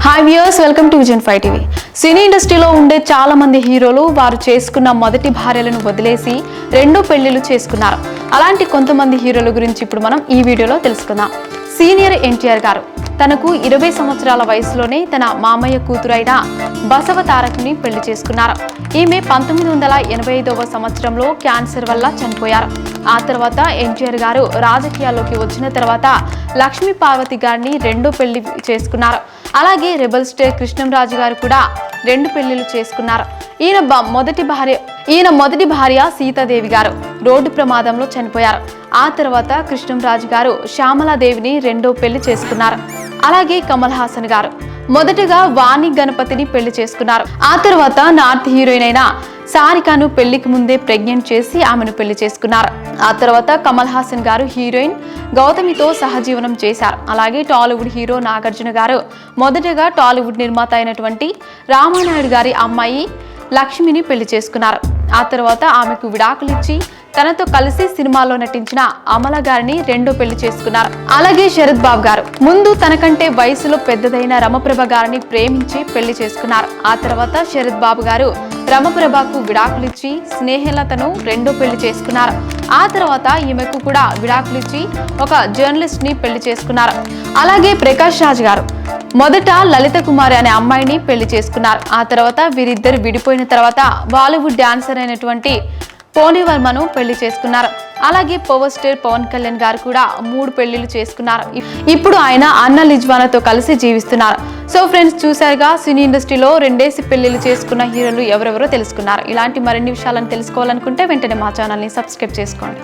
Hi viewers, welcome to vision 5 TV. Cine ఇండస్ట్రీలో ఉండే చాలా మంది హీరోలు వారు చేసుకున్న మొదటి భార్యలను వదిలేసి రెండో పెళ్లిళ్ళు చేసుకున్నారు. అలాంటి కొంతమంది హీరోల గురించి ఇప్పుడు మనం ఈ వీడియోలో తెలుసుకుందాం. సీనియర్ ఎన్టీఆర్ గారు తనకు 20 సంవత్సరాల వయసులోనే తన మామయ్య కూతురైన బసవ తారక్ని పెళ్లి చేసుకున్నారు. ఈమె 1985వ సంవత్సరంలో క్యాన్సర్ వల్ల చనిపోయారు. ఆ తర్వాత ఎన్టీఆర్ గారు రాజకీయాల్లోకి వచ్చిన తర్వాత లక్ష్మీ పార్వతి గారిని రెండో పెళ్లి చేసుకున్నారు. అలాగే రెబల్ స్టార్ కృష్ణంరాజు గారు కూడా 2 పెళ్లిళ్ళు చేసుకున్నారు. ఈయన మొదటి భార్య సీతాదేవి గారు రోడ్డు ప్రమాదంలో చనిపోయారు. ఆ తర్వాత కృష్ణంరాజు గారు శ్యామలాదేవిని రెండో పెళ్లి చేసుకున్నారు. అలాగే కమల్ హాసన్ గారు మొదటగా వాణి గణపతిని పెళ్లి చేసుకున్నారు. ఆ తర్వాత నార్త్ హీరోయిన్ అయిన సారికాను పెళ్లికి ముందే ప్రెగ్నెంట్ చేసి ఆమెను పెళ్లి చేసుకున్నారు. ఆ తర్వాత కమల్ హాసన్ గారు హీరోయిన్ గౌతమితో సహజీవనం చేశారు. అలాగే టాలీవుడ్ హీరో నాగార్జున గారు మొదటగా టాలీవుడ్ నిర్మాత అయినటువంటి రామానాయుడు గారి అమ్మాయి లక్ష్మిని పెళ్లి చేసుకున్నారు. ఆ తర్వాత ఆమెకు విడాకులిచ్చి తనతో కలిసి సినిమాలో నటించిన అమల గారిని రెండో పెళ్లి చేసుకున్నారు. అలాగే శరత్ బాబు గారు ముందు తనకంటే వయసులో పెద్దదైన రమప్రభ గారిని ప్రేమించి పెళ్లి చేసుకున్నారు. ఆ తర్వాత శరత్ బాబు గారు రమప్రభకు విడాకులిచ్చి స్నేహలతను రెండో పెళ్లి చేసుకున్నారు. ఆ తర్వాత ఈమెకు కూడా విడాకులిచ్చి ఒక జర్నలిస్ట్ ని పెళ్లి చేసుకున్నారు. అలాగే ప్రకాష్ రాజ్ గారు మొదట లలిత కుమారి అనే అమ్మాయిని పెళ్లి చేసుకున్నారు. ఆ తర్వాత వీరిద్దరు విడిపోయిన తర్వాత బాలీవుడ్ డాన్సర్ అయినటువంటి పోనీ వర్మను పెళ్లి చేసుకున్నారు. అలాగే పవర్ స్టార్ పవన్ కళ్యాణ్ గారు కూడా 3 పెళ్లిళ్ళు చేసుకున్నారు. ఇప్పుడు ఆయన అన్న లిజ్వానాతో కలిసి జీవిస్తున్నారు. సో ఫ్రెండ్స్, చూసారుగా సినీ ఇండస్ట్రీలో 2 పెళ్లిళ్ళు చేసుకున్న హీరోలు ఎవరెవరో తెలుసుకున్నారు. ఇలాంటి మరిన్ని విషయాలను తెలుసుకోవాలనుకుంటే వెంటనే మా ఛానల్ని సబ్స్క్రైబ్ చేసుకోండి.